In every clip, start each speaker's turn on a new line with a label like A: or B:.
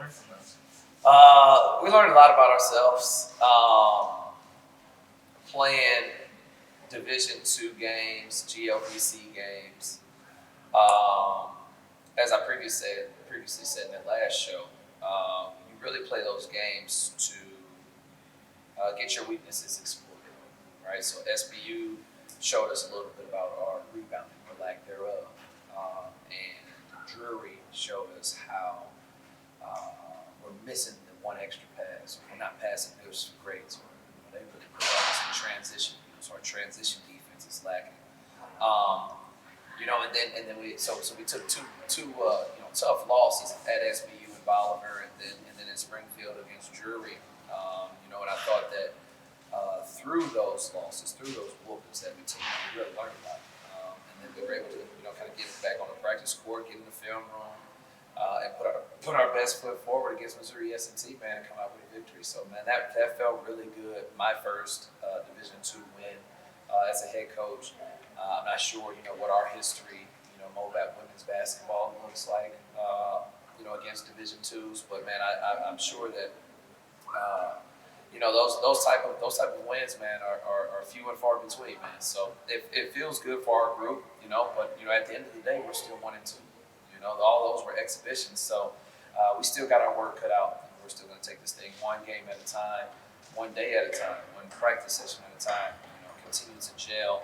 A: learn from those?
B: We learned a lot about ourselves. Playing Division II games, GLPC games. As I previously said in that last show, you really play those games to get your weaknesses exploited, right? So SBU showed us a little bit about our rebounding or lack thereof, and Drury showed us how we're missing the one extra pass. We're not passing those grades. They really put us in transition. So our transition defense is lacking. And then we took two tough losses at SBU and Bolivar, and then in Springfield against Drury. And I thought that through those losses, through those whoopings that we took, we really learned a lot. And then we were able to kind of get it back on the practice court, get in the film room, and put our best foot forward against Missouri S&T, man, and come out with a victory. So, man, that felt really good. My first Division II win as a head coach. I'm not sure, what our history, MOVAP women's basketball looks like, against Division IIs. But man, I'm sure that, those type of wins, man, are few and far between, man. So it feels good for our group, But at the end of the day, we're still 1-2. All those were exhibitions. So we still got our work cut out. We're still going to take this thing one game at a time, one day at a time, one practice session at a time. Continue to gel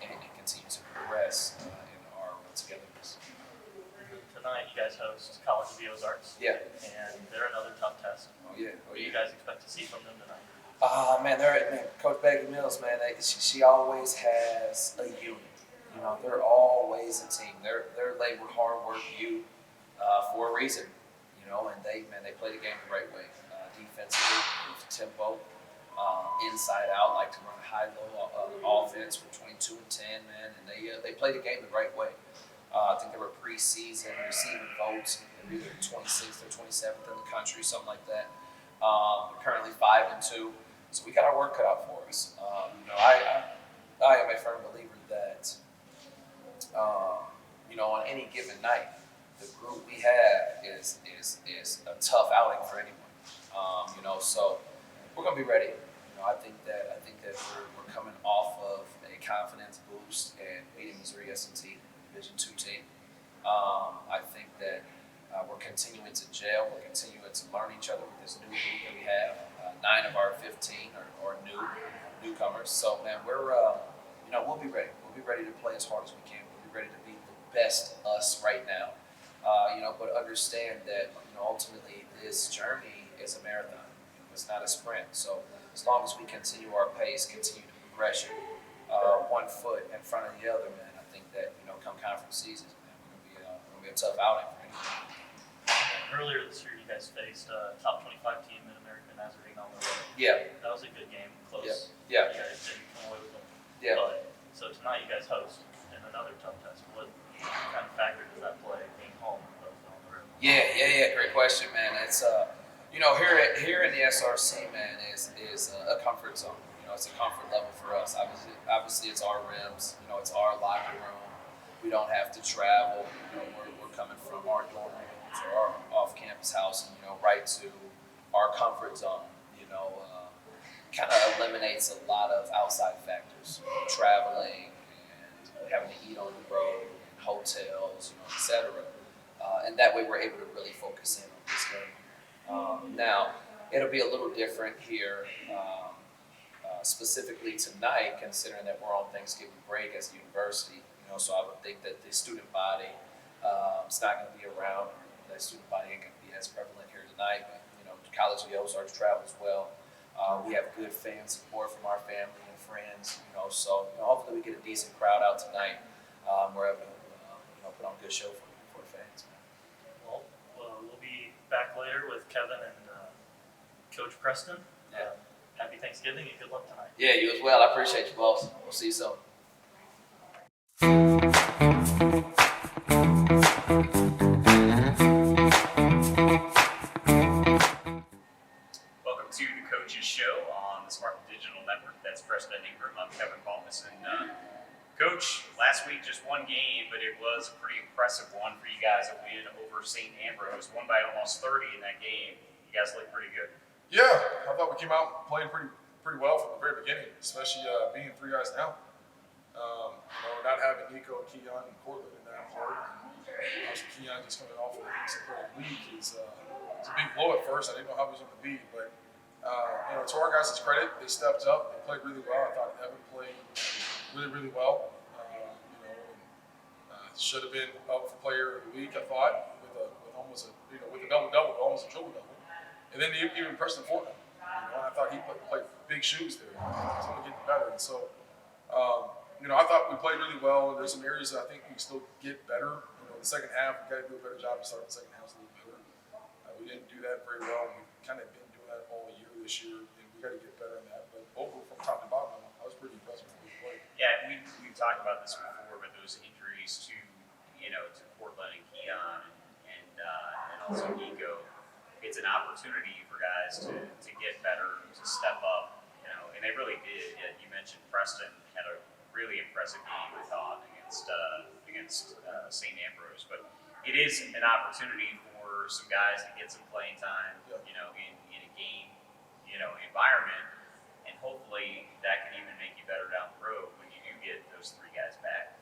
B: and continue to progress in our togetherness.
A: Tonight, you guys host College of the Ozarks.
B: Yeah.
A: And they're another tough test.
B: Oh yeah.
A: What do you guys expect to see from them tonight?
B: Coach Becky Mills, man, she always has a unit. They're always a team. They're labeled hard work youth for a reason. And they play the game the right way. Defensively, with tempo, inside out, like to run high-low offense with 22 and 10, man, and they play the game the right way. I think they were preseason receiving votes. They're either 26th or 27th in the country, something like that. They're currently 5-2, so we got our work cut out for us. I am a firm believer that, on any given night, the group we have is a tough outing for anyone. So we're gonna be ready. I think that we're coming off of a confidence boost and beating Missouri S&T, Division II team. I think that we're continuing to gel. We're continuing to learn each other with this new group that we have. 9 of our 15 are newcomers. So man, we'll be ready. We'll be ready to play as hard as we can. We'll be ready to be the best us right now. But understand that ultimately this journey is a marathon. It's not a sprint. So as long as we continue our pace, continue the progression, one foot in front of the other, man, I think that come conference season, man, we're gonna be a tough outing for anyone.
A: Earlier this year, you guys faced a top 25 team in American Nazarene on the road.
B: Yeah.
A: That was a good game, close.
B: Yeah.
A: You guys didn't come away with them.
B: Yeah.
A: But, so tonight, you guys host in another tough test. What kind of factor does that play being home opposed to on the road?
B: Yeah. Great question, man. It's here in the SRC, man, is a comfort zone. It's a comfort level for us. Obviously, it's our rims. It's our locker room. We don't have to travel. We're coming from our dorm room to our off-campus house, and right to our comfort zone. Kind of eliminates a lot of outside factors, traveling and having to eat on the road, hotels, etc. And that way, we're able to really focus in on this game. Now, it'll be a little different here. Specifically tonight, considering that we're on Thanksgiving break as a university, so I would think that the student body is not going to be around. That student body ain't going to be as prevalent here tonight, but College of the Ozarks travels well. We have good fan support from our family and friends, so hopefully we get a decent crowd out tonight. We're able to put on a good show for the fans.
A: Well, we'll be back later with Kevin and Coach Preston.
B: Yeah.
A: Happy Thanksgiving and good luck tonight.
B: Yeah, you as well. I appreciate you, boss. We'll see you soon.
C: Welcome to the Coaches Show on the Smart Digital Network. That's Preston Ingram. I'm Kevin Paulus. And Coach, last week just one game, but it it was a pretty impressive one for you guys, a win over St. Ambrose, won by almost 30 in that game. You guys looked pretty good.
D: Yeah, I thought we came out playing pretty well from the very beginning, especially being 3 guys down. Not having Nico, Keon, and Cortland in that part. And also Keon just coming off of the week is it's a big blow at first. I didn't know how it was going to be, but to our guys' credit, they stepped up. They played really well. I thought Evan played really well. Should have been up for Player of the Week, I thought, with almost a double-double, almost a triple-double. And then even Preston Fortnum. I thought he played big shoes there. He's only getting better. And so, I thought we played really well. And there's some areas that I think we can still get better. The second half, we got to do a better job of starting the second half a little better. We didn't do that very well. And we've kind of been doing that all year this year. And we got to get better in that. But overall, from top to bottom, I was pretty impressed with the play.
C: Yeah, we've talked about this before, but those injuries to Cortland and Keon and also Nico, it's an opportunity for guys to get better, to step up, and they really did. Yeah, you mentioned Preston had a really impressive game, I thought, against St. Ambrose, but it is an opportunity for some guys to get some playing time, in a game, environment, and hopefully that can even make you better down the road when you do get those 3 guys back.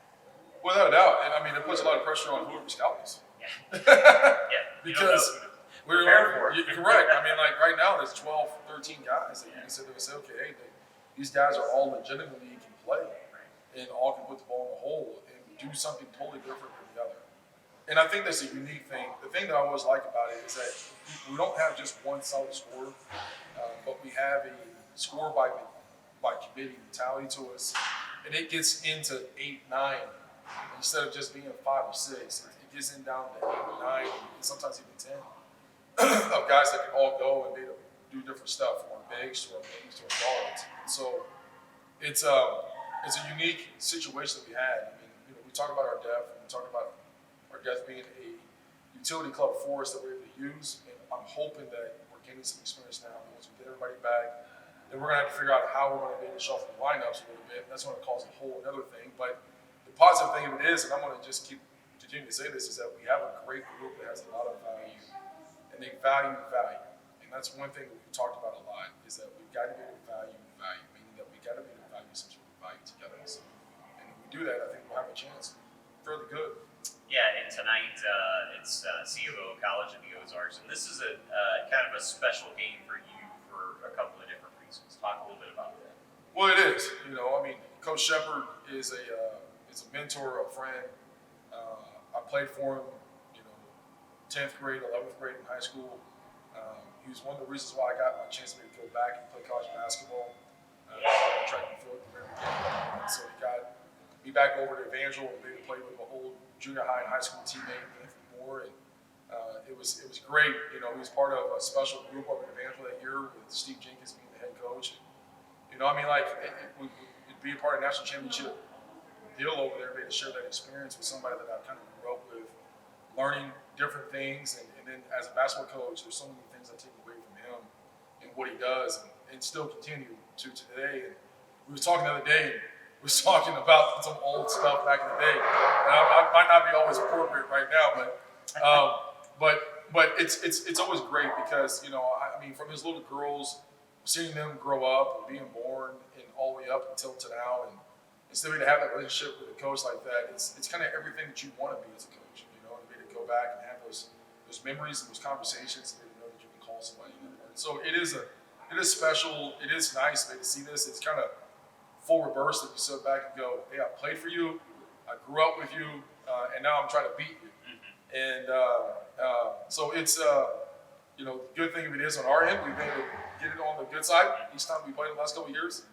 D: Without a doubt, and it puts a lot of pressure on whoever scouts.
C: Yeah. Yeah.
D: Because we're correct. Right now there's 12, 13 guys that you can sit there and say, okay, hey, these guys are all legitimately can play and all can put the ball in the hole and do something totally different than the other. And I think that's a unique thing. The thing that I always like about it is that we don't have just one solid scorer, but we have a score by committee mentality to us, and it gets into 8, 9. Instead of just being 5 or 6, it gets in down to 8, 9, and sometimes even 10 of guys that can all go and do different stuff, from our bigs to our wings to our guards. And so it's a unique situation that we had. We talk about our depth, and we talk about our depth being a utility club for us that we're able to use. And I'm hoping that we're getting some experience now. Once we get everybody back, then we're going to have to figure out how we're going to be able to shuffle the lineups a little bit. That's going to cause a whole another thing, but the positive thing of it is, and I'm going to just continue to say this, is that we have a great group that has a lot of value, and they value value. And that's one thing that we've talked about a lot, is that we've got to be able to value value, meaning that we've got to be able to value some sort of value together. And if we do that, I think we'll have a chance. Fairly good.
C: Yeah, and tonight it's COO College in the Ozarks, and this is a kind of a special game for you for a couple of different reasons. Talk a little bit about that.
D: Well, it is. Coach Shepard is a mentor, a friend. I played for him, 10th grade, 11th grade in high school. He was one of the reasons why I got my chance to go back and play college basketball. Track and field at the very beginning. And so he got me back over to Evangel and maybe played with my old junior high and high school teammate, Anthony Moore. And it was great. He was part of a special group over at Evangel that year with Steve Jenkins being the head coach. And, being part of the national championship deal over there, being able to share that experience with somebody that I kind of grew up with, learning different things, and then as a basketball coach, there's so many things I take away from him and what he does, and still continue to today. And we were talking the other day, we was talking about some old stuff back in the day, and I might not be always appropriate right now, but it's always great because from his little girls, seeing them grow up and being born and all the way up until to now, and still to have that relationship with a coach like that, it's kind of everything that you want to be as a coach, and be able to go back and have those memories and those conversations, and to know that you can call somebody in that part. So it is special. It is nice to see this. It's kind of full reverse that you sit back and go, hey, I played for you, I grew up with you, and now I'm trying to beat you. And so it's the good thing of it is on our end, we've been able to get it on the good side each time we played the last couple of years.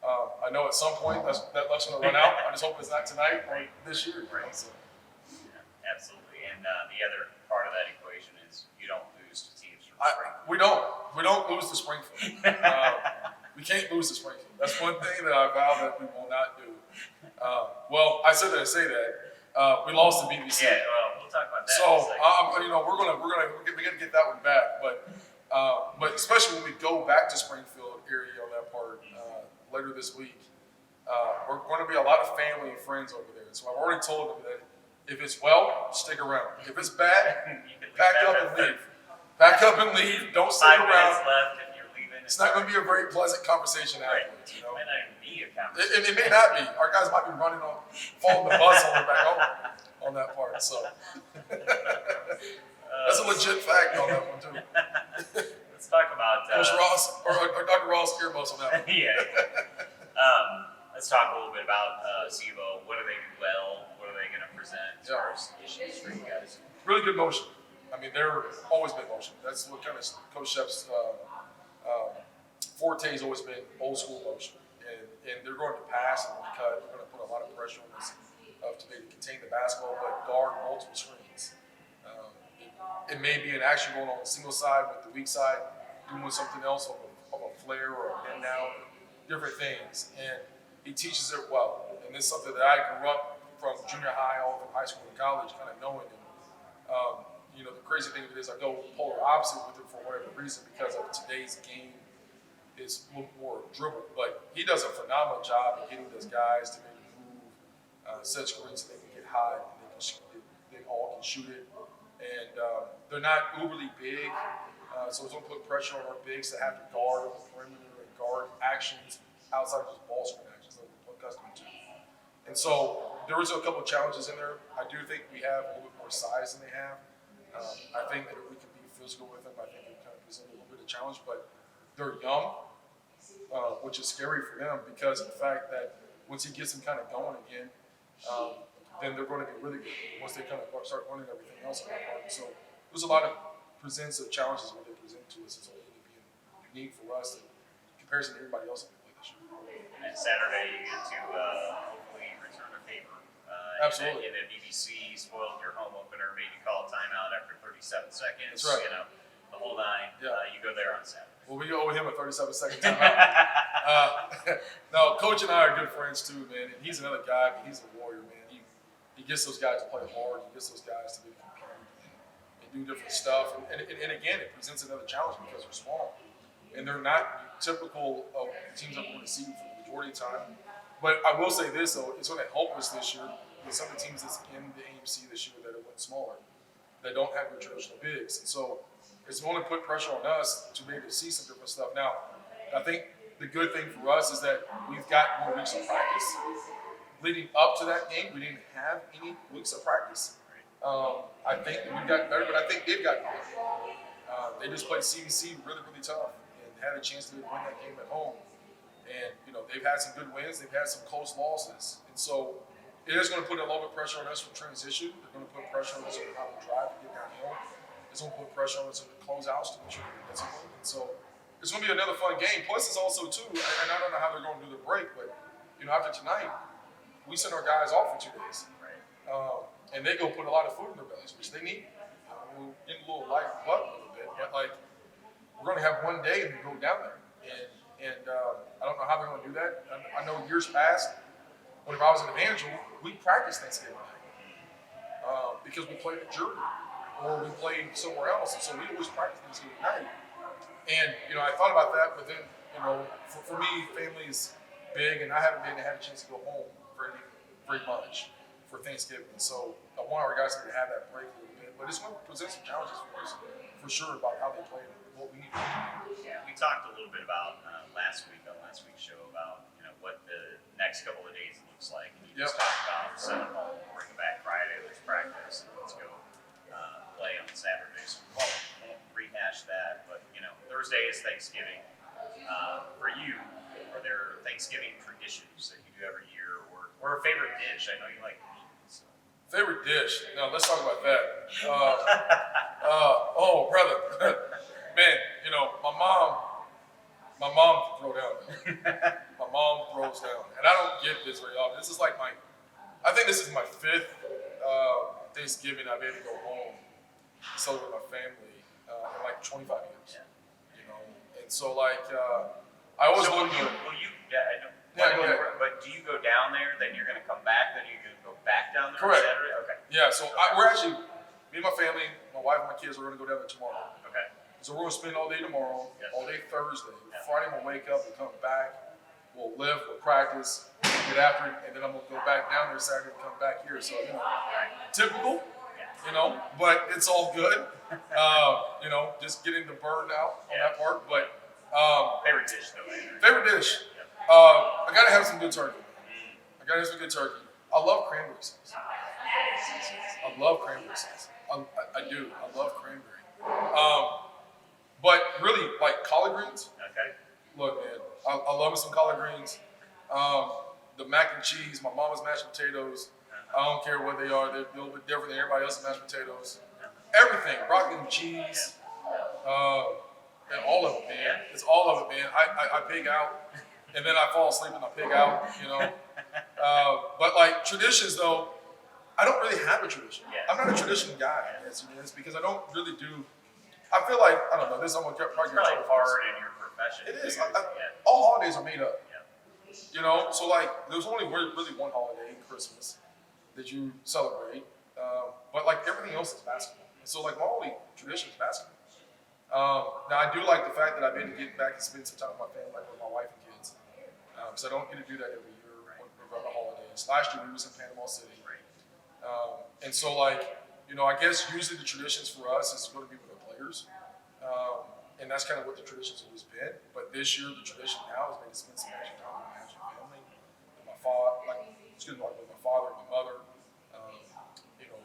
D: I know at some point that luck's going to run out. I just hope it's not tonight or this year.
C: Right. So. Yeah, absolutely. And the other part of that equation is you don't lose to teams from Springfield.
D: We don't lose to Springfield. We can't lose to Springfield. That's one thing that I vow that we will not do. I said that to say that. We lost to BBC.
C: Yeah, we'll talk about that.
D: So we got to get that one back. But especially when we go back to Springfield area on that part later this week, we're going to be a lot of family and friends over there. So I've already told them that If it's well, stick around. If it's bad,
A: You can leave
D: pack
A: that
D: up
A: at
D: and leave. Pack up and leave. Don't stick
A: 5 minutes
D: around.
A: left if you're leaving.
D: It's not going to be a very pleasant conversation
A: Right.
D: afterwards.
A: It might not even be a conversation.
D: It may not be. Our guys might be running on, following the bus on the back home on that part. So that's a legit fact on that one too.
A: Let's talk about
D: Coach Ross or Dr. Ross earmuffs on that one.
A: yeah. Let's talk a little bit about SIVO. What do they do well? What are they going to present as far as issues for you guys?
D: Really good motion. I mean, they're always been motion. That's what kind of Coach Shep's forte has always been old school motion. And they're going to pass and cut. They're going to put a lot of pressure on us to maybe contain the basketball, but guard multiple screens. It may be an action going on the single side with the weak side, doing something else of a flare or a pin down, different things. And he teaches it well. And it's something that I grew up from junior high all through high school and college kind of knowing. And, the crazy thing of it is I go polar opposite with it for whatever reason because of today's game is a little more dribble. But he does a phenomenal job of getting those guys to maybe move, set screens so they can get high and they all can shoot it. And they're not uberly big, so it's going to put pressure on our bigs to have to guard on the perimeter and guard actions outside of just ball screen actions that we're accustomed to. And so there is a couple of challenges in there. I do think we have a little bit more size than they have. I think that if we can be physical with them, I think it kind of presents a little bit of challenge. But they're young, which is scary for them because of the fact that once he gets them kind of going again, then they're going to be really good once they kind of start learning everything else about it. So there's a lot of presents of challenges when they present to us. It's only being unique for us in comparison to everybody else that we play this year.
A: And Saturday you get to hopefully return a favor.
D: Absolutely.
A: In the BBC spoiled your home opener, made you call a timeout after 37 seconds.
D: That's right.
A: The whole nine.
D: Yeah.
A: You go there on Saturday.
D: Well, we owe him a 37-second timeout. No, Coach and I are good friends too, man. And he's another guy. I mean, he's a warrior, man. He gets those guys to play hard. He gets those guys to be compete and do different stuff. And again, it presents another challenge because they're small. And they're not typical of teams I'm going to see for the majority of the time. But I will say this, though, it's going to help us this year with some of the teams that's in the AMC this year that are went smaller, that don't have their traditional bigs. And so it's going to put pressure on us to be able to see some different stuff. Now, I think the good thing for us is that we've got more weeks of practice. Leading up to that game, we didn't have any weeks of practice. I think we got better, but I think they've gotten better. They just played CDC really, really tough and had a chance to win that game at home. And, they've had some good wins. They've had some close losses. And so it is going to put a little bit of pressure on us for transition. They're going to put pressure on us on how to drive to get downhill. It's going to put pressure on us on the closeouts to make sure we get that point. And so it's going to be another fun game. Plus, it's also, too, and I don't know how they're going to do the break, but, after tonight, we send our guys off for 2 days.
A: Right.
D: And they go put a lot of food in their bellies, which they need. We're getting a little light butt a little bit, but we're going to have 1 day and we go down there. And I don't know how they're going to do that. I know years past, whenever I was in Evangel, we practiced Thanksgiving night because we played at Jordan or we played somewhere else. And so we always practiced Thanksgiving night. And, I thought about that, but then, for me, family is big and I haven't had a chance to go home very much for Thanksgiving. So I want our guys to have that break a little bit. But it's going to present some challenges for us, for sure, about how they play and what we need to do.
A: Yeah, we talked a little bit about last week's show about what the next couple of days looks like. And you just talked about sending them home, bring them back Friday, let's practice, and let's go play on Saturday. So we won't rehash that, but Thursday is Thanksgiving. For you, are there Thanksgiving traditions that you do every year, or a favorite dish? I know you like meat. So.
D: Favorite dish? Now let's talk about that. Oh, brother, man, my mom can throw down. My mom throws down, and I don't get this very often. This is I think this is my 5th Thanksgiving I've been able to go home and celebrate with my family in 25 years. And so I always
A: So
D: look
A: will
D: good.
A: you? Yeah, I know.
D: Yeah, go ahead.
A: But do you go down there? Then you're going to come back. Then you're going to go back down there
D: Correct.
A: on Saturday. Okay.
D: Yeah, so we're actually, me and my family, my wife and my kids are going to go down there tomorrow.
A: Okay.
D: So we're going to spend all day tomorrow,
A: Yes.
D: all day Thursday.
A: Yeah.
D: Friday we'll wake up and come back. We'll live, we'll practice. get after it, and then I'm gonna go back down there Saturday and come back here. So typical, but it's all good. Just getting the burn out on that part. But
C: Favorite dish though, Andrew?
D: favorite dish, I gotta have some good turkey. I love cranberry sauce. I love cranberry sauce. I do. I love cranberry. But really, like collard greens.
C: Okay.
D: Look, man, I love me some collard greens. The mac and cheese, my mama's mashed potatoes. I don't care what they are. They're a little bit different than everybody else's mashed potatoes. Everything, broccoli and cheese, and all of it, man. It's all of it, man. I pig out, and then I fall asleep and I pig out, But like traditions, though, I don't really have a tradition.
C: Yeah.
D: I'm not a tradition guy, because I don't really do. I feel like, I don't know, this is probably
C: It's probably hard in your profession.
D: It is.
C: too.
D: All holidays are made up.
C: Yeah.
D: So like, there's only really one holiday, Christmas, that you celebrate. But like everything else is basketball. And so like my only tradition is basketball. Now I do like the fact that I've been to get back and spend some time with my family, like with my wife and kids. Because I don't get to do that every year around the holidays. Last year we was in Panama City. And so like, I guess usually the traditions for us is going to be with the players. And that's kind of what the tradition's always been. But this year, the tradition now is maybe to spend some extra time with my actual family. With my father, with my father and my mother.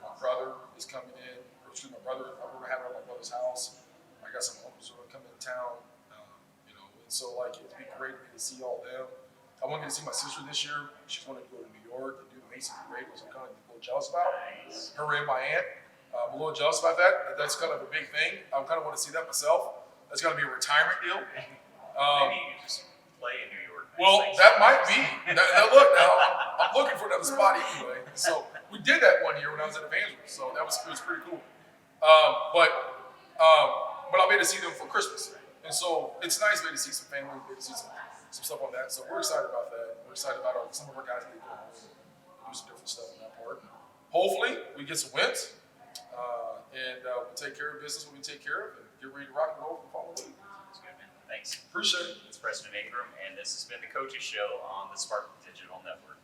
D: My brother is coming in. My brother, we're going to have it at my brother's house. I got some uncles who are coming to town. And so like, it'd be great to see all of them. I want to get to see my sister this year. She's wanting to go to New York and do the Macy's Parade, which I'm kind of a little jealous about.
C: Nice.
D: Her and my aunt. I'm a little jealous about that. That's kind of a big thing. I kind of want to see that myself. That's going to be a retirement deal.
C: Maybe you just play in New York.
D: Well, that might be. Now look, I'm looking for another spot anyway. So we did that one year when I was at Evangelist. So it was pretty cool. But I'll be able to see them for Christmas. And so it's nice maybe to see some family, maybe to see some stuff on that. So we're excited about that. We're excited about some of our guys getting going home and do some different stuff in that part. Hopefully we get some wins. And we'll take care of business when we take care of it and get ready to rock and roll for the following week.
C: That's good, man. Thanks.
D: Appreciate it.
C: It's Preston Ingram, and this has been the Coaches Show on the Spark Digital Network.